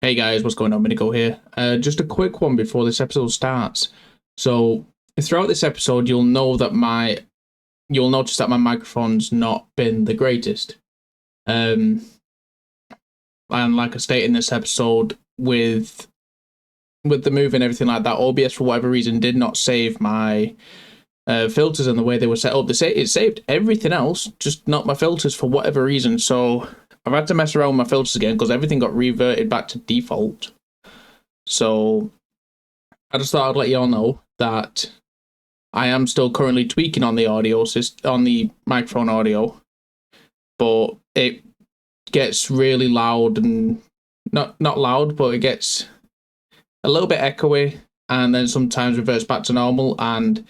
Hey guys, what's going on? Minigo here. Just a quick one before this episode starts. So throughout this episode, you'll notice that my microphone's not been the greatest. And like I stated in this episode, with the move and everything like that, OBS for whatever reason did not save my filters and the way they were set up. It saved everything else, just not my filters for whatever reason. So I've had to mess around with my filters again because everything got reverted back to default. So I just thought I'd let you all know that I am still currently tweaking on the audio on the microphone audio, but it gets really loud and not loud, but it gets a little bit echoey, and then sometimes reverts back to normal. And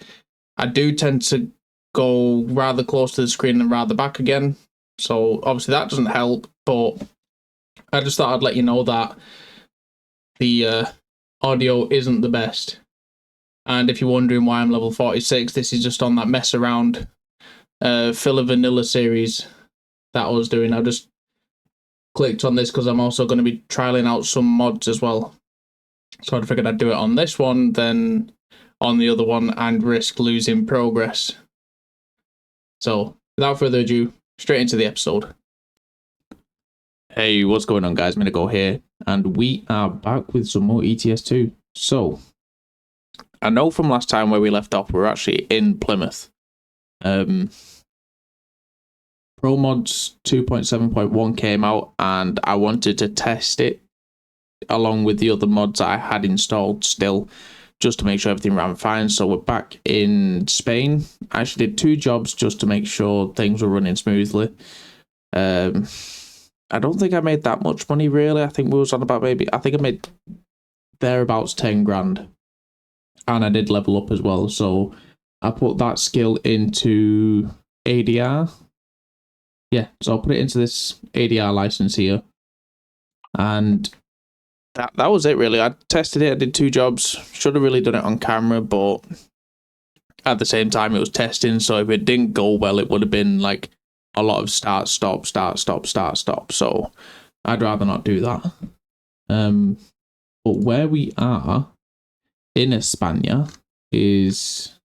I do tend to go rather close to the screen and rather back again. So obviously that doesn't help, but I just thought I'd let you know that the audio isn't the best. And if you're wondering why I'm level 46, this is just on that mess around filler vanilla series that I was doing. I just clicked on this because I'm also going to be trialing out some mods as well. So I figured I'd do it on this one, then on the other one, and risk losing progress. So without further ado, straight into the episode. Hey, what's going on guys? Minigo here, and we are back with some more ETS2. So, I know from last time where we left off, we're actually in Plymouth. Pro Mods 2.7.1 came out, and I wanted to test it along with the other mods that I had installed still, just to make sure everything ran fine. So we're back in Spain. I actually did 2 jobs just to make sure things were running smoothly. I don't think I made that much money really. I think we was on about I think I made thereabouts 10 grand. And I did level up as well. So I put that skill into ADR. Yeah, so I'll put it into this ADR license here. And that was it really. I tested it, I did 2 jobs. Should have really done it on camera, but at the same time it was testing, so if it didn't go well, it would have been like a lot of start, stop, start, stop, start, stop. So I'd rather not do that. But where we are in España is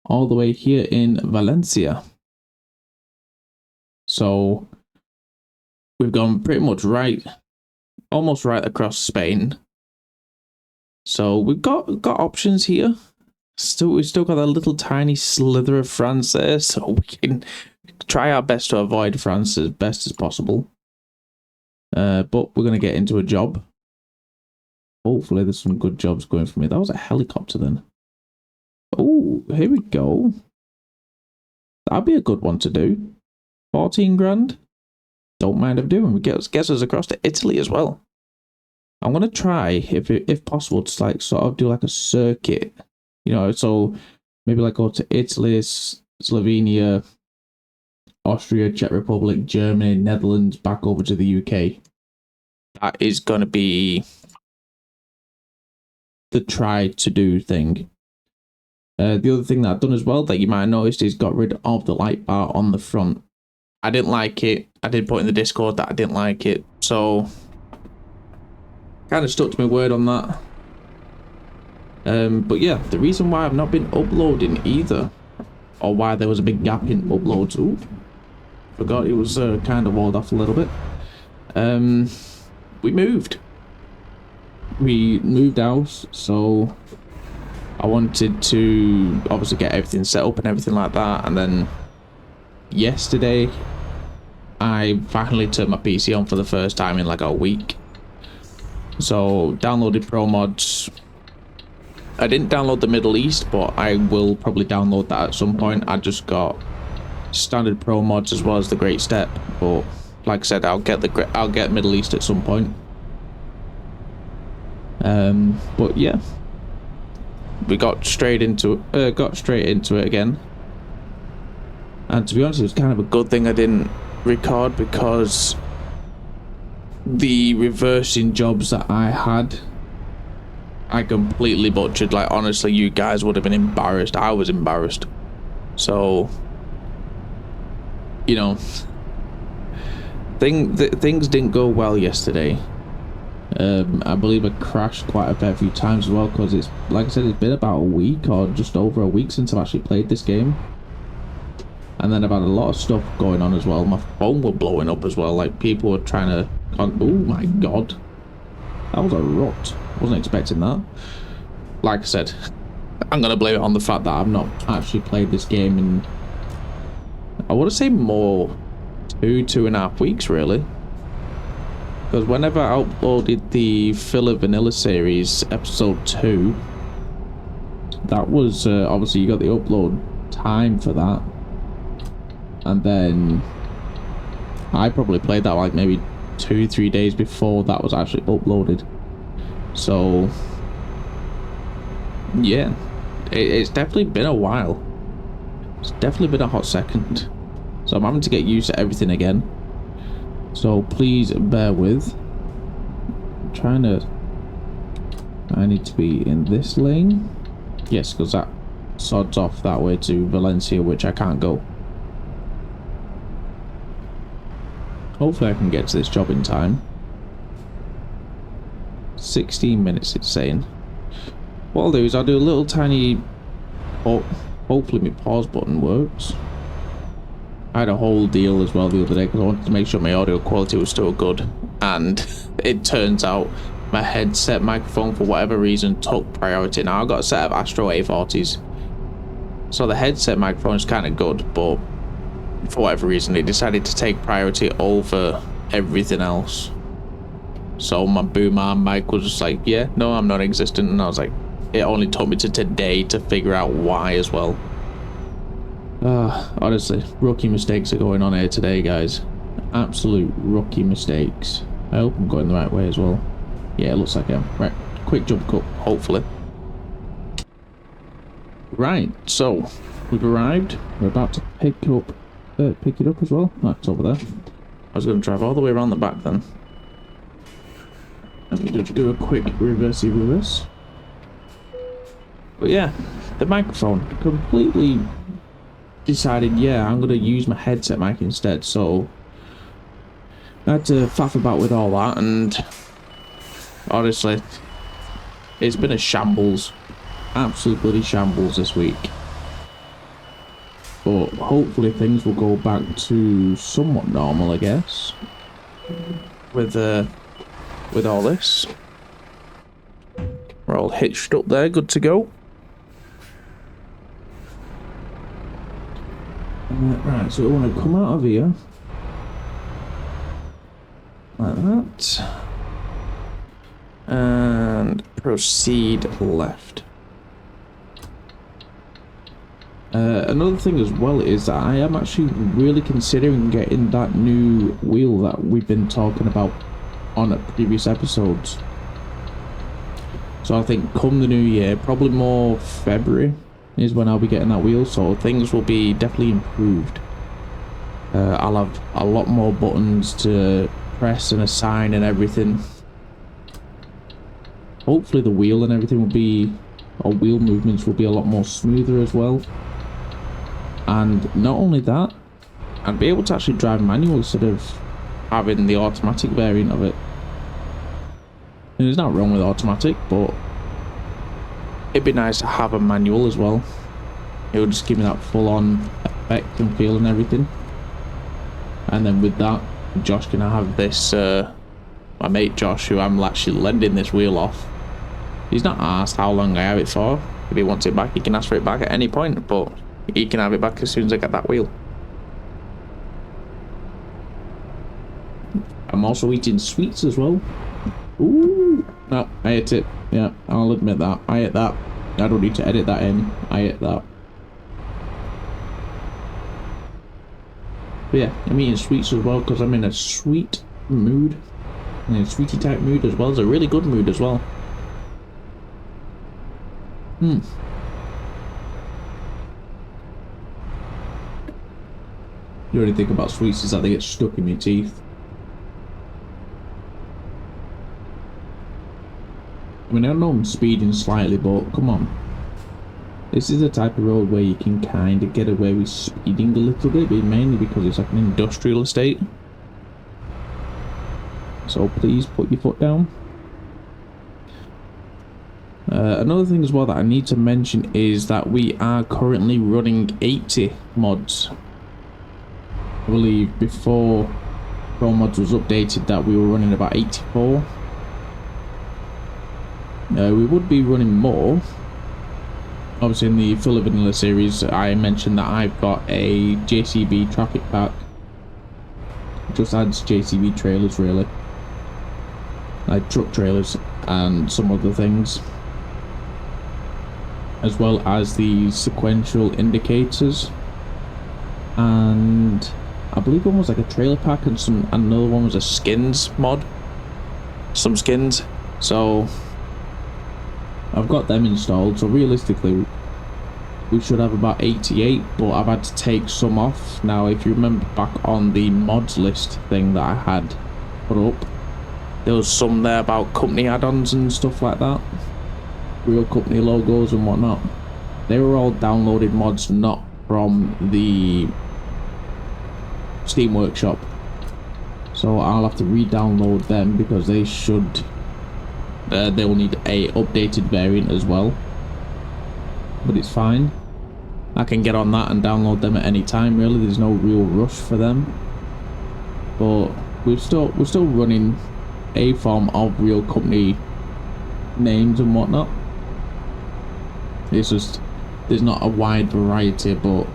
all the way here in Valencia. So we've gone pretty much almost right across Spain. So we've got options here. We've still got a little tiny slither of France there, so we can try our best to avoid France as best as possible. But we're going to get into a job. Hopefully there's some good jobs going for me. That was a helicopter then. Oh, here we go. That'd be a good one to do. 14 grand. Don't mind if doing. We gets us across to Italy as well. I'm going to try, if possible, to like sort of do like a circuit. You know, so maybe like go to Italy, Slovenia, Austria, Czech Republic, Germany, Netherlands, back over to the UK. That is going to be the try to do thing. The other thing that I've done as well that you might have noticed is got rid of the light bar on the front. I didn't like it. I did put in the Discord that I didn't like it, so kind of stuck to my word on that. But yeah, the reason why I've not been uploading either, or why there was a big gap in uploads, forgot it was kind of walled off a little bit. We moved house, so I wanted to obviously get everything set up and everything like that, and then yesterday I finally turned my PC on for the first time in like a week. So downloaded Pro Mods. I didn't download the Middle East, but I will probably download that at some point. I just got standard Pro Mods as well as the Great Step, but like I said, I'll get Middle East at some point. But yeah, we got straight into it again. And to be honest, it was kind of a good thing I didn't record, because the reversing jobs that I had, I completely butchered. Like, honestly, you guys would have been embarrassed. I was embarrassed. So, you know, things didn't go well yesterday. I believe I crashed quite a fair few times as well, because it's, like I said, it's been about a week or just over a week since I've actually played this game. And then I've had a lot of stuff going on as well. My phone was blowing up as well, like people were trying to... Oh my god. That was a rut. Wasn't expecting that. Like I said, I'm going to blame it on the fact that I've not actually played this game in... I want to say more 2.5 weeks, really. Because whenever I uploaded the Filler Vanilla series, episode 2, that was, obviously you got the upload time for that. And then I probably played that like maybe 2-3 days before that was actually uploaded. So, yeah, it's definitely been a while. It's definitely been a hot second. So I'm having to get used to everything again. So please bear with. I need to be in this lane. Yes, because that sods off that way to Valencia, which I can't go. Hopefully I can get to this job in time. 16 minutes it's saying. What I'll do is I'll do a little tiny... hopefully my pause button works. I had a whole deal as well the other day because I wanted to make sure my audio quality was still good, and it turns out my headset microphone for whatever reason took priority. Now I've got a set of Astro A40s, so the headset microphone is kind of good, but for whatever reason it decided to take priority over everything else. So my boom arm mic was just like, yeah, no, I'm non-existent, and I was like, it only took me to today to figure out why as well. Honestly, rookie mistakes are going on here today, guys. Absolute rookie mistakes. I hope I'm going the right way as well. Yeah, it looks like I am. Right, quick jump cut, hopefully. Right, so we've arrived. We're about to pick it up as well. Oh, it's over there. I was going to drive all the way around the back then. Let me just do a quick reversey reverse. But yeah, the microphone completely decided, yeah, I'm going to use my headset mic instead, so I had to faff about with all that, and honestly, it's been a shambles. Absolute bloody shambles this week. But hopefully things will go back to somewhat normal, I guess, with all this. We're all hitched up there, good to go. Right, so we want to come out of here like that and proceed left. Another thing as well is that I am actually really considering getting that new wheel that we've been talking about on previous episodes. So I think come the new year, probably more February, is when I'll be getting that wheel, so things will be definitely improved. I'll have a lot more buttons to press and assign and everything. Hopefully the wheel and everything will be, or wheel movements will be a lot more smoother as well. And not only that, I'd be able to actually drive manual instead of having the automatic variant of it. And there's nothing wrong with automatic, but it'd be nice to have a manual as well. It would just give me that full-on effect and feel and everything. And then with that, Josh can have this, my mate Josh, who I'm actually lending this wheel off. He's not asked how long I have it for. If he wants it back, he can ask for it back at any point, but he can have it back as soon as I get that wheel. I'm also eating sweets as well. Ooh, no, I ate it. Yeah, I'll admit that. I ate that. I don't need to edit that in. I ate that. But yeah, I'm eating sweets as well because I'm in a sweet mood. In a sweetie type mood as well as a really good mood as well. The only thing about sweets is that they get stuck in your teeth. I mean, I know I'm speeding slightly, but come on. This is the type of road where you can kind of get away with speeding a little bit, but mainly because it's like an industrial estate. So please put your foot down. Another thing as well that I need to mention is that we are currently running 80 mods. I believe before Pro Mods was updated that we were running about 84. We would be running more. Obviously in the Full of Vanilla series I mentioned that I've got a JCB traffic pack. It just adds JCB trailers really. Like truck trailers and some other things. As well as the sequential indicators, and I believe one was like a trailer pack, and another one was a skins mod, some skins. So I've got them installed, so realistically we should have about 88, but I've had to take some off. Now if you remember back on the mods list thing that I had put up, there was some there about company add-ons and stuff like that, real company logos and whatnot. They were all downloaded mods, not from the Steam Workshop, so I'll have to re-download them because they should they will need a updated variant as well, but it's fine. I can get on that and download them at any time really. There's no real rush for them, but we're still running a form of real company names and whatnot. It's just there's not a wide variety, but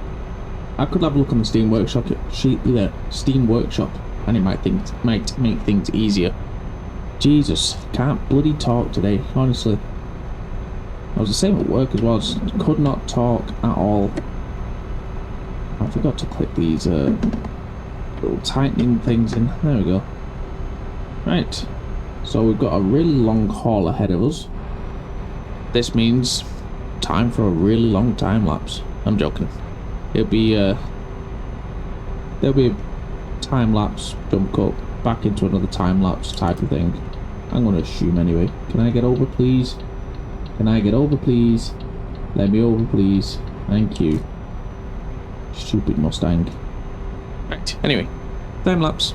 I could have a look on the Steam Workshop Steam Workshop, and it might make things easier. Jesus, can't bloody talk today, honestly. I was the same at work as well, just could not talk at all. I forgot to click these little tightening things in. There we go. Right, so we've got a really long haul ahead of us. This means time for a really long time lapse. I'm joking. It'll be there'll be a time lapse, jump cut, back into another time lapse type of thing. I'm gonna assume anyway. Can I get over please? Can I get over please? Let me over please. Thank you. Stupid Mustang. Right, anyway. Time lapse.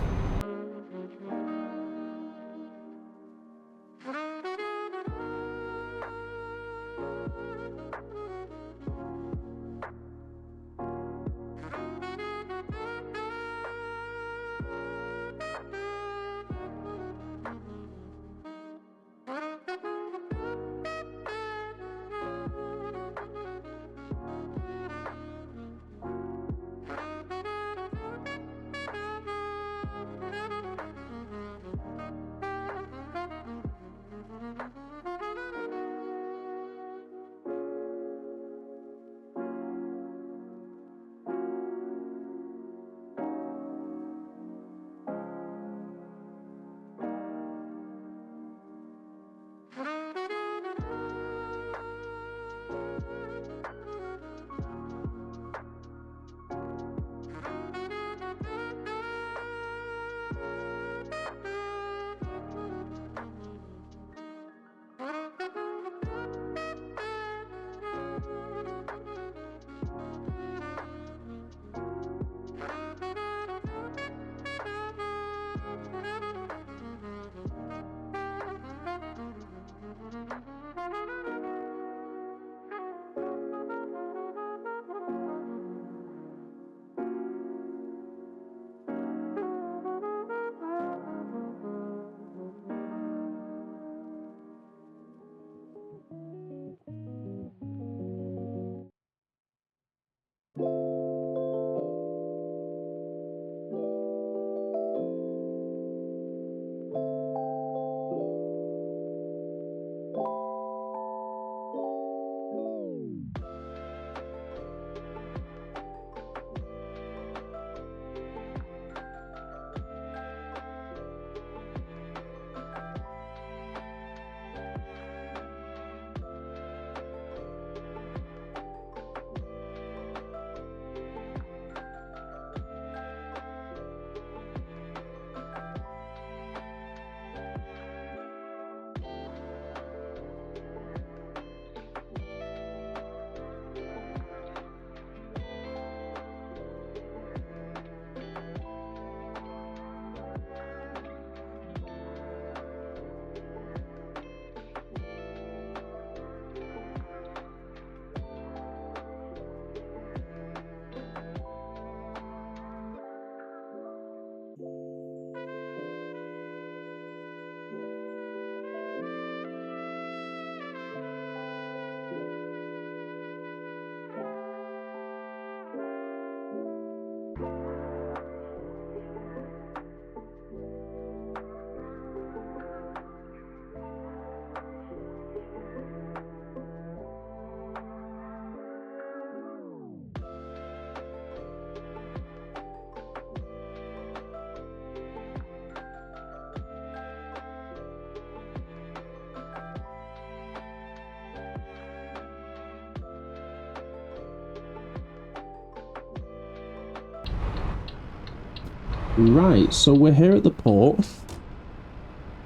Right, so we're here at the port.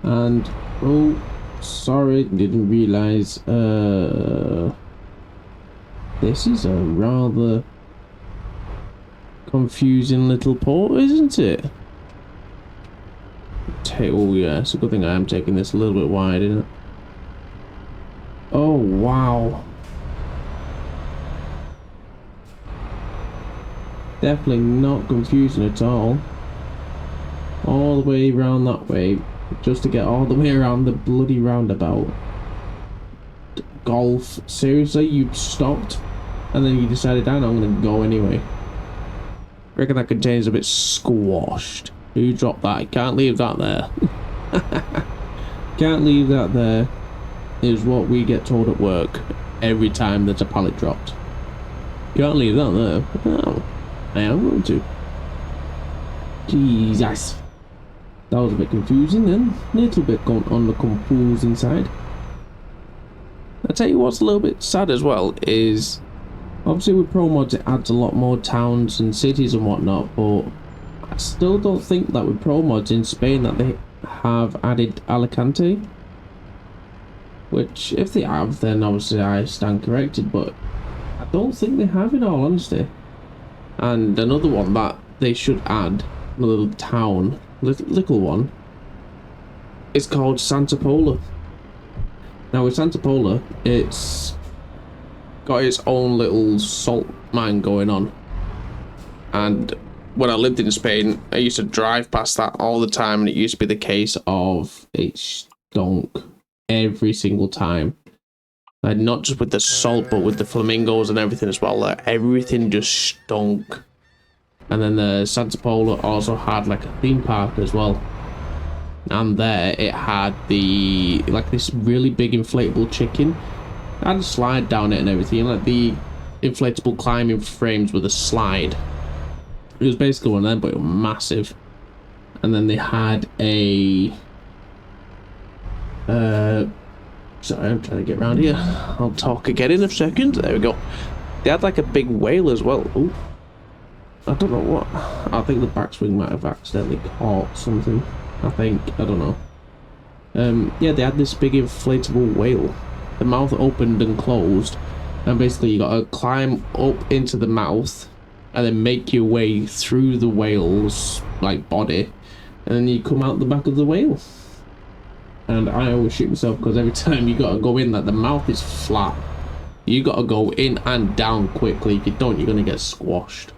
And, oh, sorry, didn't realize, this is a rather confusing little port, isn't it? Oh yeah, it's a good thing I am taking this a little bit wide, isn't it? Oh, wow. Definitely not confusing at all. All the way around that way, just to get all the way around the bloody roundabout. Golf, seriously, you stopped and then you decided, I'm gonna go anyway. Reckon that container's a bit squashed. Who dropped that? Can't leave that there. Can't leave that there, is what we get told at work every time there's a pallet dropped. Can't leave that there. Oh, I am going to. Jesus. That was a bit confusing then. A little bit on the confusing side. I tell you what's a little bit sad as well is, obviously with Pro Mods it adds a lot more towns and cities and whatnot, but I still don't think that with Pro Mods in Spain that they have added Alicante. Which, if they have, then obviously I stand corrected, but I don't think they have, in all honesty. And another one that they should add, a little town, little one, is called Santa Pola. Now with Santa Pola, it's got its own little salt mine going on. And when I lived in Spain, I used to drive past that all the time, and it used to be the case of it stunk every single time. Like, not just with the salt, but with the flamingos and everything as well. Like, everything just stunk. And then the Santa Pola also had like a theme park as well. And there it had like this really big inflatable chicken. It had a slide down it and everything, like the inflatable climbing frames with a slide. It was basically one of them, but it was massive. And then they had a sorry, I'm trying to get around here. I'll talk again in a second. There we go. They had like a big whale as well. Ooh. I don't know what. I think the backswing might have accidentally caught something. I don't know. Yeah, they had this big inflatable whale. The mouth opened and closed, and basically you gotta climb up into the mouth and then make your way through the whale's like body, and then you come out the back of the whale. And I always shoot myself because every time you gotta go in, like the mouth is flat. You gotta go in and down quickly. If you don't, you're gonna get squashed.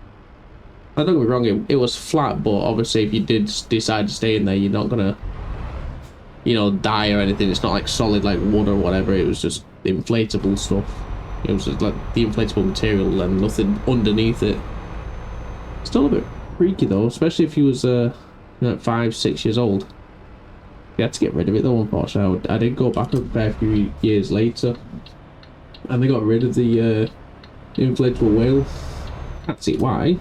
I don't get me wrong, it was flat, but obviously if you did decide to stay in there, you're not gonna, you know, die or anything. It's not like solid like wood or whatever. It was just inflatable stuff. It was just like the inflatable material and nothing underneath it. Still a bit freaky though, especially if you was you know, 5-6 years old. You had to get rid of it though, unfortunately. I did go back a fair few years later, and they got rid of the inflatable whale. Can't see why.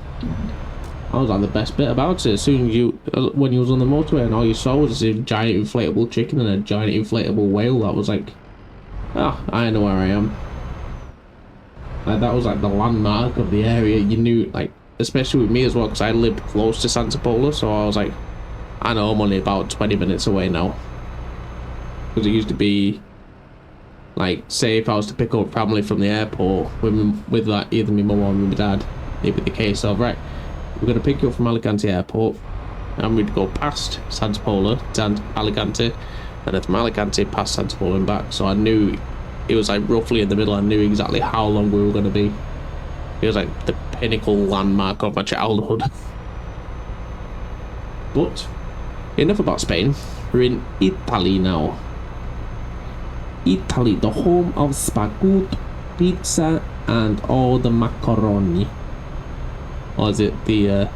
I was like the best bit about it. As soon as when you was on the motorway and all you saw was a giant inflatable chicken and a giant inflatable whale, that was like, I know where I am. Like, that was like the landmark of the area. You knew, like, especially with me as well, because I lived close to Santa Pola, so I was like, I know I'm only about 20 minutes away now. Because it used to be, like, say if I was to pick up family from the airport with like either my mum or my dad, it'd be the case of, right, we're going to pick you up from Alicante Airport, and we'd go past Santa Pola to Alicante, and then from Alicante past Santa Pola and back. So I knew it was like roughly in the middle. I knew exactly how long we were going to be. It was like the pinnacle landmark of my childhood. But enough about Spain. We're in Italy now. Italy, the home of spaghetti, pizza, and all the macaroni. Or is it the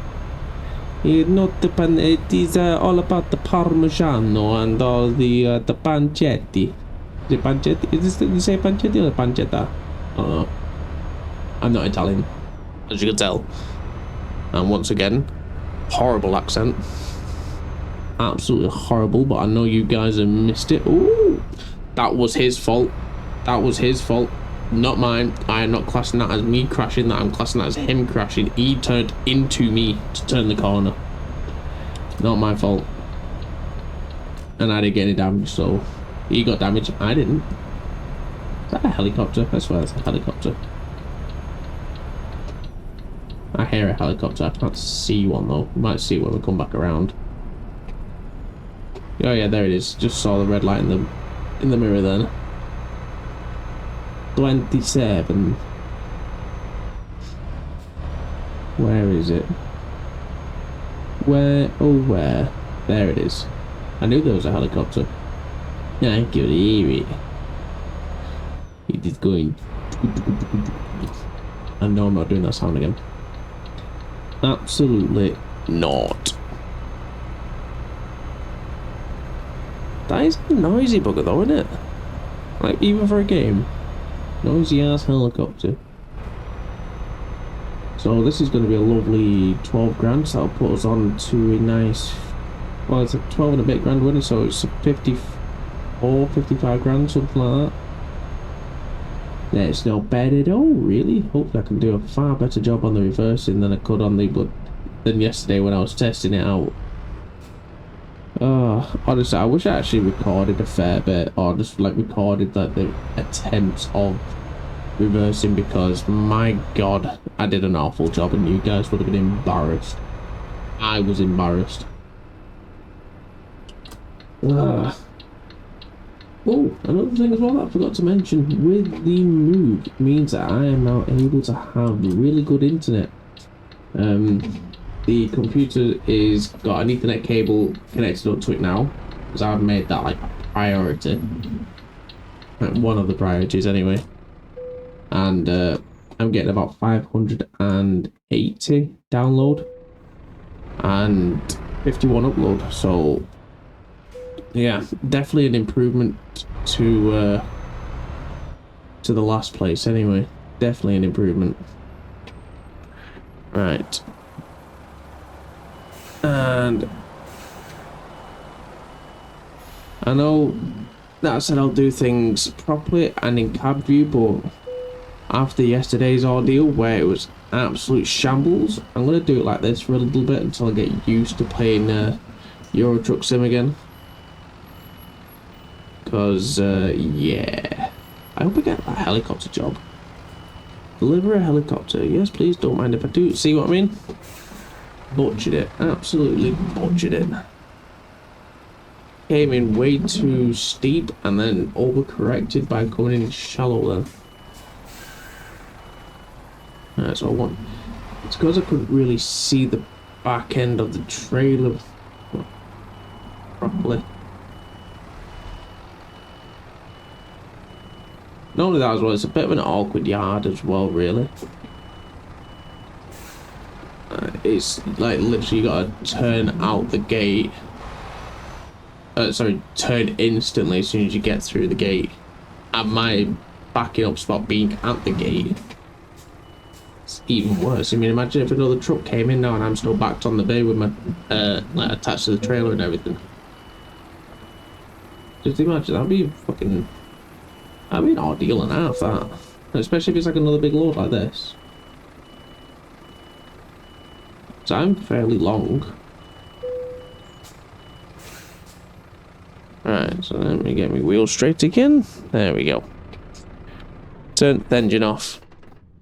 not the pan? It is all about the parmigiano and all the pancetti. The pancetti. Is this you say pancetti or pancetta? I don't know. I'm not Italian, as you can tell. And once again, horrible accent. Absolutely horrible. But I know you guys have missed it. Ooh, that was his fault. That was his fault. Not mine. I am not classing that as me crashing. That I'm classing that as him crashing. He turned into me to turn the corner. Not my fault. And I didn't get any damage, so he got damage. I didn't. Is that a helicopter? I swear that's a helicopter. I hear a helicopter. I can't see one though. We might see it when we come back around. Oh yeah, there it is. Just saw the red light in the mirror then. 27. Where is it? Where? Oh, where? There it is. I knew there was a helicopter. I could hear it. It is going. And no, I'm not doing that sound again. Absolutely not. That is a noisy bugger though, isn't it? Like, even for a game. Noisy ass helicopter. So this is going to be a lovely 12 grand, so that'll put us on to a nice, well, it's a 12 and a bit grand winner, so it's a 54, 55 grand, something like that. That's not bad at all, really. Hopefully I can do a far better job on the reversing than I could on than yesterday when I was testing it out. Honestly, I wish I actually recorded a fair bit, or just like recorded like the attempts of reversing, because my god, I did an awful job and you guys would have been embarrassed. I was embarrassed. Oh, another thing as well that I forgot to mention, with the move, it means that I am now able to have really good internet. The computer is got an Ethernet cable connected up to it now, because I've made that like a priority. Like, one of the priorities anyway. And I'm getting about 580 download and 51 upload, so yeah, definitely an improvement to the last place anyway. Definitely an improvement. Right. And I know that I said I'll do things properly and in cab view, but after yesterday's ordeal where it was absolute shambles, I'm going to do it like this for a little bit until I get used to playing Euro Truck Sim again. Because, yeah. I hope I get that helicopter job. Deliver a helicopter. Yes, please, don't mind if I do. See what I mean? Butchered it. Absolutely butchered it. Came in way too steep and then overcorrected by coming in shallow then. That's what I want. It's because I couldn't really see the back end of the trailer properly. Not only that as well, it's a bit of an awkward yard as well, really. It's like literally you gotta turn out the gate. Sorry, turn instantly as soon as you get through the gate. And my backing up spot being at the gate. It's even worse. I mean, imagine if another truck came in now and I'm still backed on the bay with my like attached to the trailer and everything. Just imagine, that'd be fucking, that'd be an ordeal and a half, that. Especially if it's like another big load like this. So I'm fairly long. Right, so let me get my wheel straight again. There we go. Turn the engine off.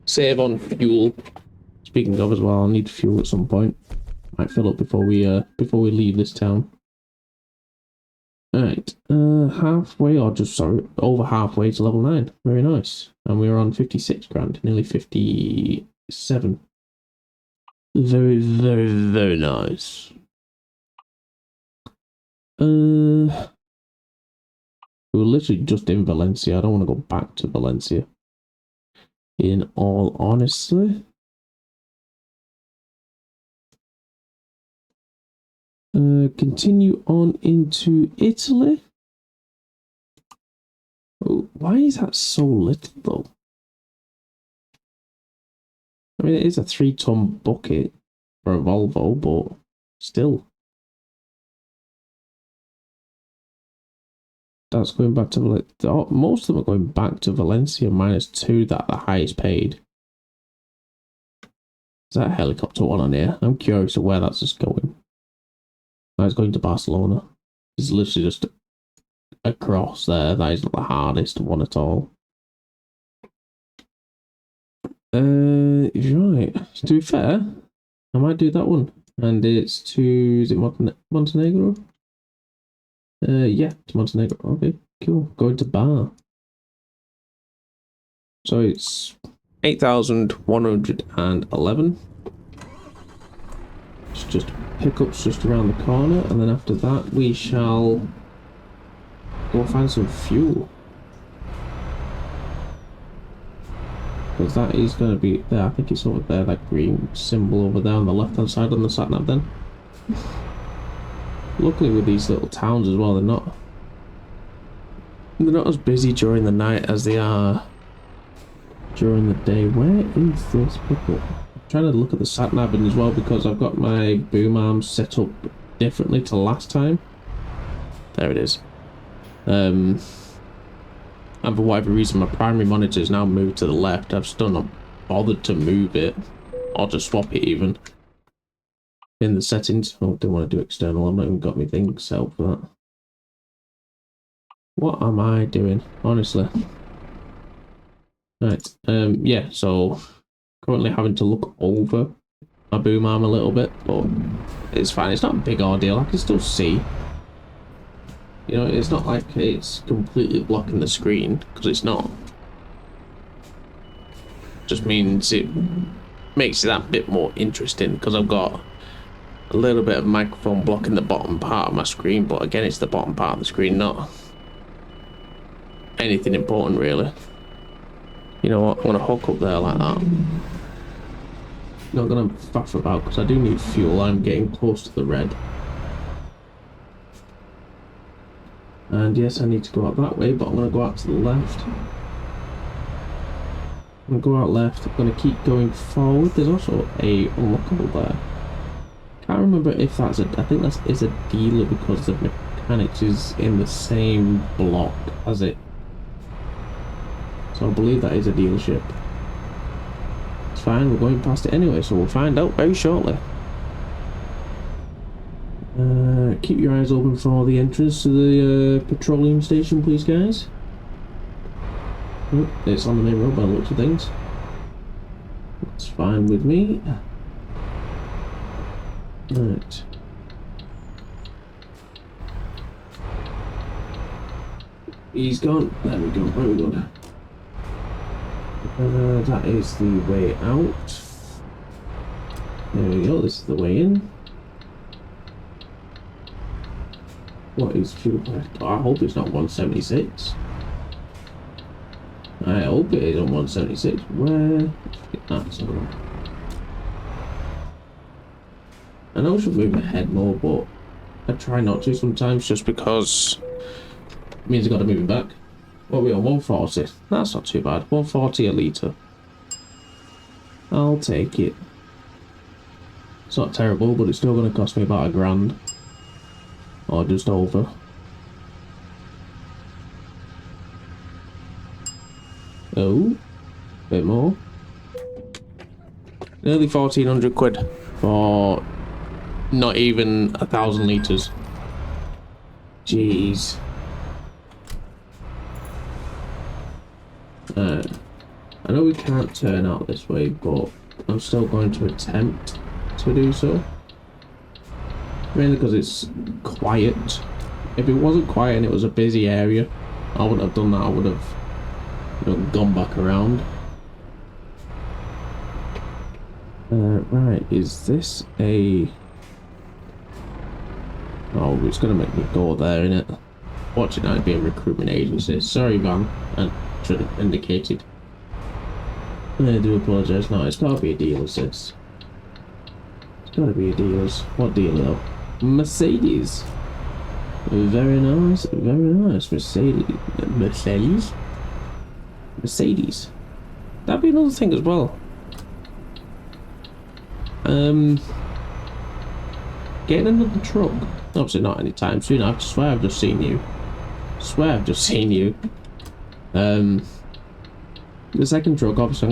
Save on fuel. Speaking of as well, I'll need fuel at some point. Might fill up before we leave this town. Alright, halfway, or just, sorry, over halfway to level 9. Very nice. And we're on 56 grand, nearly 57. Very, very, very nice. We were literally just in Valencia. I don't want to go back to Valencia. In all honesty. Continue on into Italy. Oh, why is that so little though? I mean, it is a 3-ton bucket for a Volvo, but still. That's going back to most of them are going back to Valencia -2. That the highest paid. Is that a helicopter one on here? I'm curious of where that's just going. I was going to Barcelona. It's literally just across there. That is not the hardest one at all. Right. To be fair, I might do that one. And it's to, is it Montenegro? Yeah, it's Montenegro. Okay, cool. Going to Bar. So it's 8,111. It's just pickups just around the corner, and then after that we shall go find some fuel. Because that is going to be there. I think it's over there, that green symbol over there on the left hand side on the sat nav then. Luckily with these little towns as well, they're not as busy during the night as they are during the day. Where is this pickup? I'm trying to look at the sat nav as well because I've got my boom arms set up differently to last time. There it is. And for whatever reason, my primary monitor is now moved to the left. I've still not bothered to move it or to swap it even in the settings. Oh, I don't want to do external. I've not even got my thing set up for that. What am I doing? Honestly. Right. Yeah, so currently having to look over my boom arm a little bit, but it's fine. It's not a big ordeal. I can still see. You know, it's not like it's completely blocking the screen, because it's not. Just means it makes it that bit more interesting, because I've got a little bit of microphone blocking the bottom part of my screen, but again, it's the bottom part of the screen, not anything important, really. You know what, I want to hook up there like that. Not going to faff about, because I do need fuel. I'm getting close to the red. And yes, I need to go out that way, but I'm going to go out to the left. I'm going to go out left. I'm going to keep going forward. There's also a unlockable there. Can't remember if that's I think that is a dealer because the mechanics is in the same block as it. So I believe that is a dealership. It's fine, we're going past it anyway, so we'll find out very shortly. Keep your eyes open for the entrance to the petroleum station, please, guys. Oh, it's on the main road by the looks of things. That's fine with me. Right. He's gone. There we go. Very good. That is the way out. There we go. This is the way in. What is fuel price? Oh, I hope it's not 176. I hope it is on 176. Where? That's alright. I know I should move my head more, but I try not to sometimes just because it means I've got to move it back. What are we on? 140. That's not too bad. 140 a litre. I'll take it. It's not terrible, but it's still going to cost me about £1,000. Or just over. Oh, bit more. Nearly 1,400 quid for not even 1,000 litres. Jeez. I know we can't turn out this way, but I'm still going to attempt to do so. Mainly because it's quiet. If it wasn't quiet and it was a busy area, I wouldn't have done that. I would have, you know, gone back around. Right, is this a... Oh, it's going to make me go there, innit? Watch it now be a recruitment agency. Sorry, Van. I should have indicated. I do apologise. No, it's got to be a dealer, sis. It's got to be a dealer's. What dealer, though? Mercedes. Very nice, very nice. Mercedes. That'd be another thing as well. Getting another truck. Obviously not anytime soon. I swear I've just seen you. The second truck, obviously,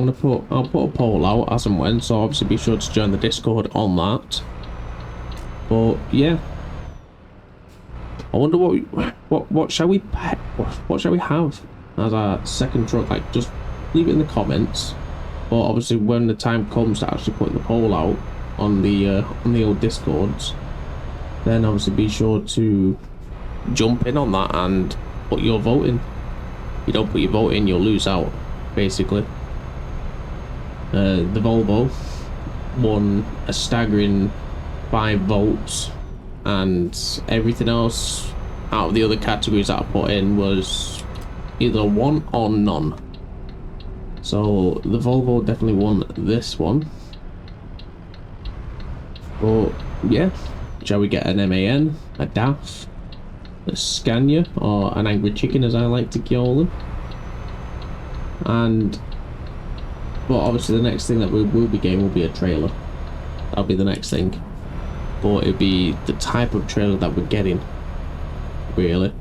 I'll put a poll out as and when. So obviously, be sure to join the Discord on that. But yeah, I wonder what shall we what shall we have as our second truck? Like, just leave it in the comments. But obviously, when the time comes to actually putting the poll out on the old Discords, then obviously be sure to jump in on that and put your vote in. If you don't put your vote in, you'll lose out, basically. The Volvo won a staggering 5 votes, and everything else out of the other categories that I put in was either 1 or none. So the Volvo definitely won this one. But yeah, shall we get an MAN, a DAF, a Scania, or an Angry Chicken as I like to call them? And but obviously the next thing that we will be getting will be a trailer. That'll be the next thing. But it'll be the type of trailer that we're getting, really.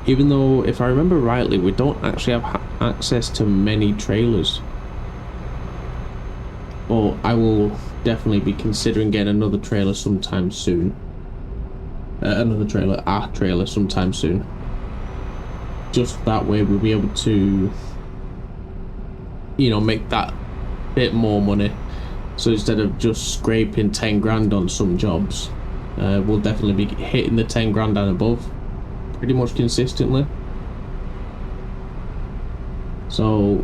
Even though, if I remember rightly, we don't actually have access to many trailers. But I will definitely be considering getting another trailer sometime soon. A trailer sometime soon. Just that way we'll be able to, you know, make that bit more money. So instead of just scraping 10 grand on some jobs, we'll definitely be hitting the 10 grand and above pretty much consistently. So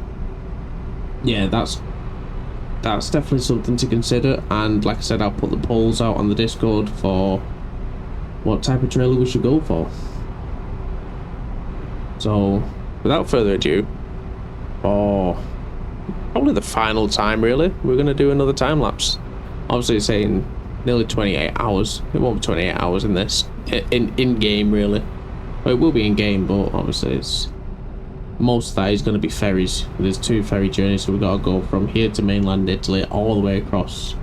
yeah, that's definitely something to consider. And like I said, I'll put the polls out on the Discord for what type of trailer we should go for. So without further ado, probably the final time, really, we're going to do another time lapse. Obviously it's saying nearly 28 hours. It won't be 28 hours in this in game, really. Well, it will be in game, but obviously it's most of that is going to be ferries. There's 2 ferry journeys, so we've got to go from here to mainland Italy, all the way across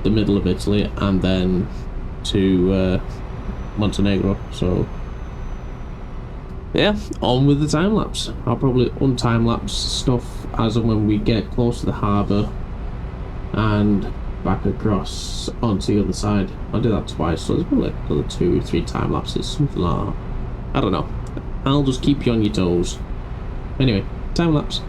the middle of Italy, and then to Montenegro. So yeah, on with the time lapse. I'll probably untime lapse stuff as and when we get close to the harbour and back across onto the other side. I'll do that twice, so there's probably another 2-3 time lapses, something like that. I don't know. I'll just keep you on your toes. Anyway, time lapse.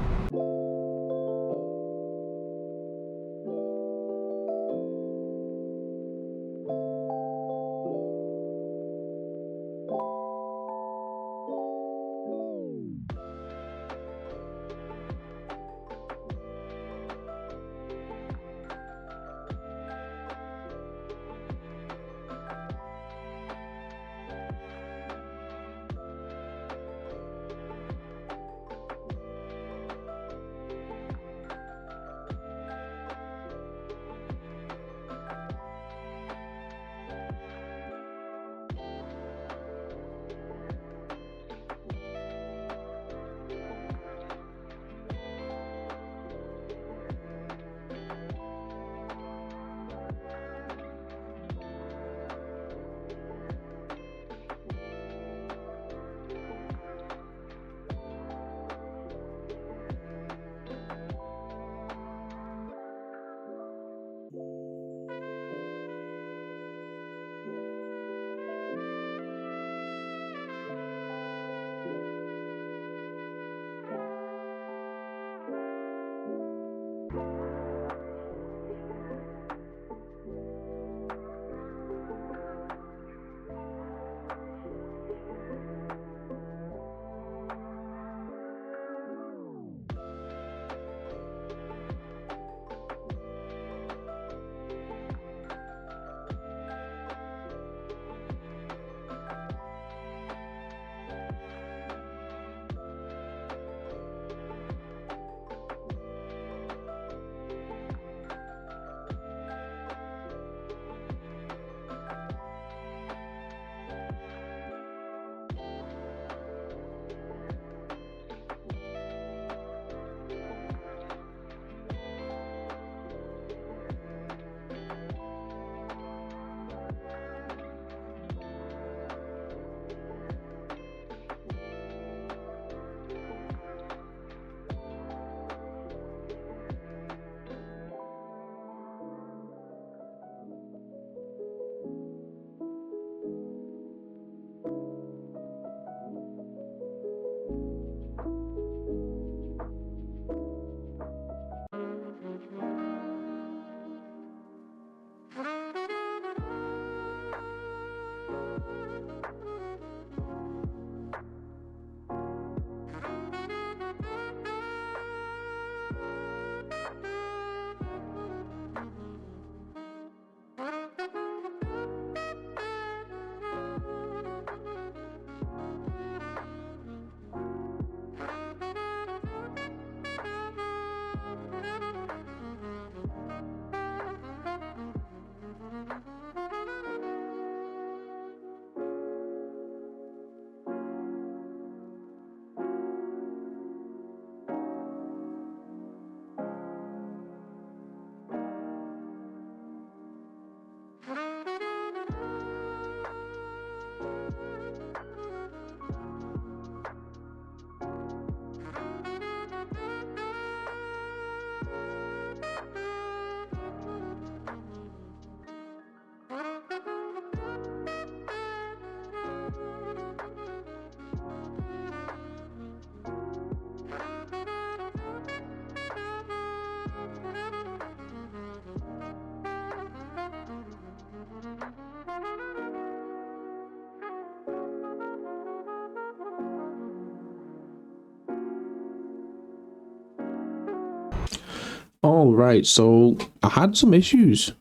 All right, so I had some issues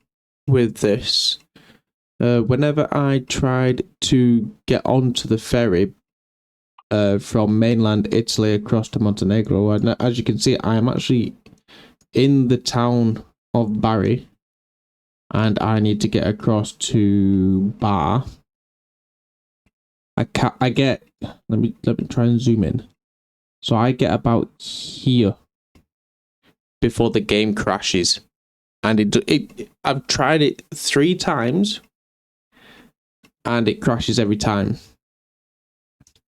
with this. Whenever I tried to get onto the ferry from mainland Italy across to Montenegro, and as you can see, I am actually in the town of Bari, and I need to get across to Bar. I get. Let me try and zoom in. So I get about here before the game crashes, and I've tried it 3 times, and it crashes every time.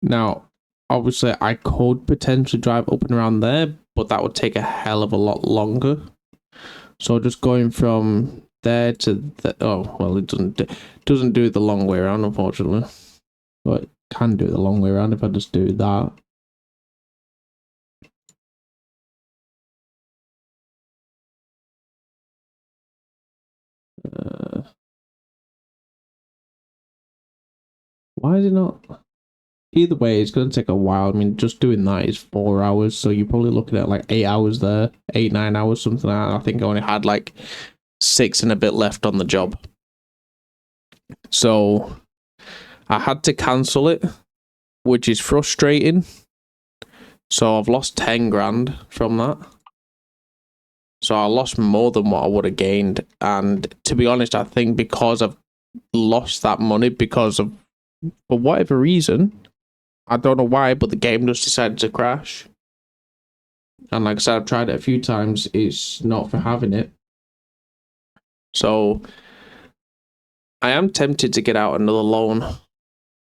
Now, obviously, I could potentially drive up and around there, but that would take a hell of a lot longer. So just going from there to the, oh well, it doesn't do it the long way around, unfortunately. But it can do it the long way around if I just do that. Why is it not? Either way, it's going to take a while. I mean, just doing that is 4 hours, so you're probably looking at like 8 hours there, 8-9 hours, something like that. I think I only had like 6 and a bit left on the job, so I had to cancel it, which is frustrating. So I've lost 10 grand from that. So I lost more than what I would have gained, and to be honest, I think because I've lost that money because of, for whatever reason, I don't know why, but the game just decided to crash. And like I said, I've tried it a few times. It's not for having it. So I am tempted to get out another loan.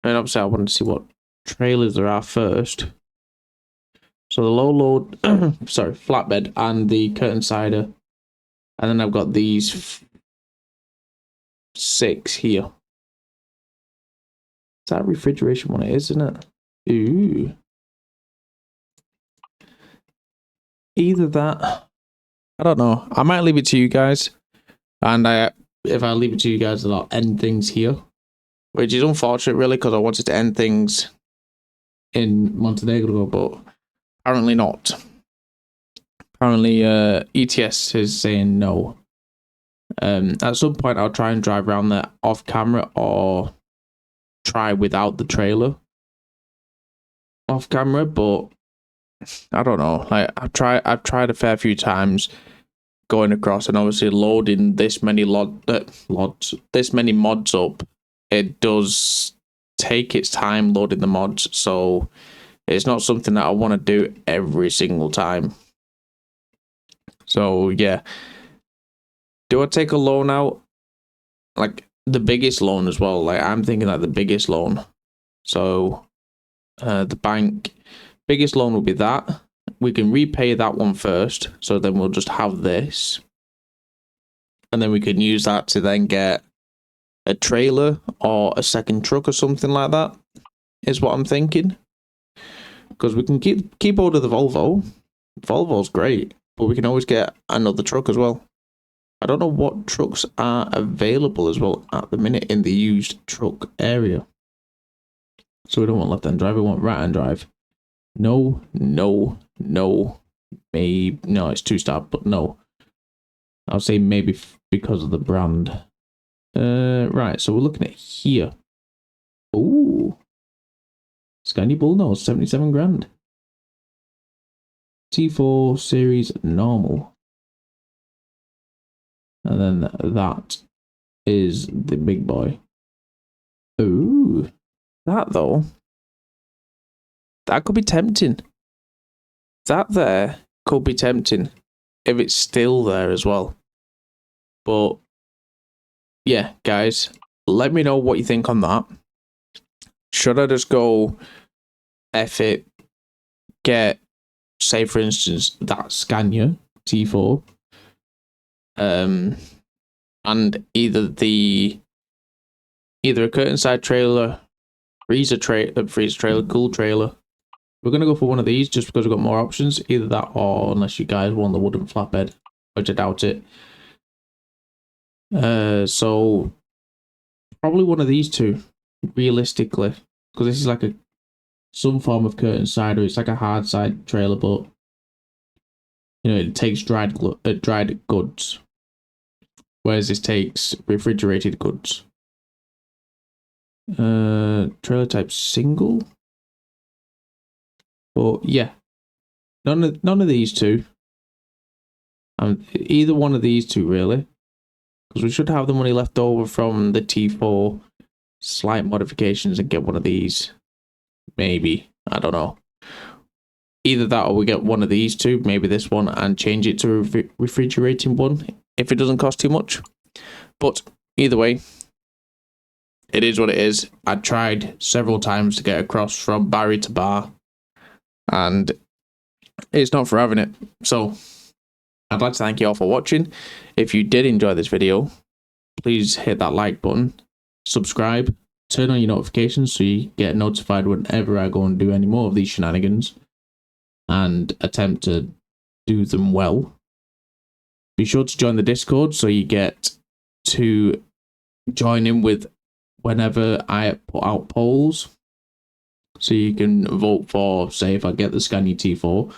And obviously I want to see what trailers there are first. So the low load, sorry, flatbed and the curtain cider. And then I've got these 6 here. Is that refrigeration one? It is, isn't it? Ooh. Either that. I don't know. I might leave it to you guys. And if I leave it to you guys, I'll end things here. Which is unfortunate, really, because I wanted to end things in Montenegro, but apparently not. Apparently, ETS is saying no. At some point, I'll try and drive around there off camera or try without the trailer off camera, but I don't know. Like I've tried a fair few times going across, and obviously loading this many this many mods up, it does take its time loading the mods, so it's not something that I want to do every single time. So yeah, do I take a loan out? Like the biggest loan as well. Like I'm thinking like the biggest loan. So the bank biggest loan will be that. We can repay that one first, so then we'll just have this, and then we can use that to then get a trailer or a second truck or something like that, is what I'm thinking. Because we can keep hold of the Volvo. Volvo's great, but we can always get another truck as well. I don't know what trucks are available as well at the minute in the used truck area. So we don't want left-hand drive, we want right-hand drive. No, maybe, no, it's 2-star, but no. I'll say maybe because of the brand. Right, so we're looking at here. Ooh. Scania Bullnose, 77 grand. T4 series normal. And then that is the big boy. Ooh. That though, that could be tempting. That there could be tempting if it's still there as well. But yeah, guys, let me know what you think on that. Should I just go F it, get, say for instance, that Scania T4, and either a curtain side trailer, freezer trailer, cool trailer. We're gonna go for one of these just because we've got more options. Either that, or unless you guys want the wooden flatbed, which I doubt it. So probably one of these two, realistically, because this is like some form of curtain side, or it's like a hard side trailer, but it takes dried goods, whereas this takes refrigerated goods. Trailer type single, but yeah, none of these two. Either one of these two really, because we should have the money left over from the T4 slight modifications and get one of these. Maybe, I don't know. Either that or we get one of these two, maybe this one, and change it to a refrigerating one if it doesn't cost too much. But either way, it is what it is. I tried several times to get across from Barry to Bar, and it's not for having it. So I'd like to thank you all for watching. If you did enjoy this video, please hit that like button, subscribe, turn on your notifications so you get notified whenever I go and do any more of these shenanigans and attempt to do them well. Be sure to join the Discord so you get to join in with whenever I put out polls. So you can vote for, say, if I get the Scania T4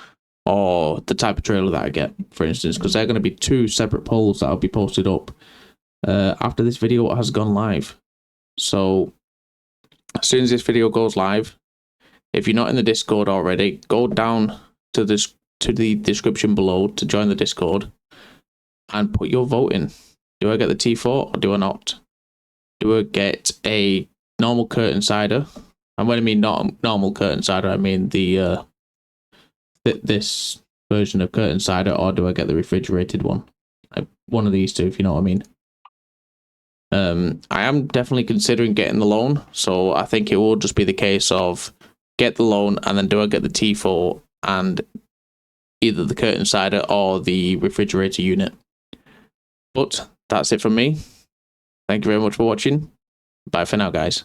or the type of trailer that I get, for instance, because they're going to be two separate polls that will be posted up after this video has gone live. So as soon as this video goes live, if you're not in the Discord already, go down to the description below to join the Discord and put your vote in. Do I get the T4 or do I not? Do I get a normal curtain cider? And when I mean not normal curtain cider, I mean the this version of curtain cider, or do I get the refrigerated one? One of these two, if you know what I mean. I am definitely considering getting the loan, so I think it will just be the case of get the loan and then do I get the T4 and either the curtain cider or the refrigerator unit. But that's it from me. Thank you very much for watching. Bye for now, guys.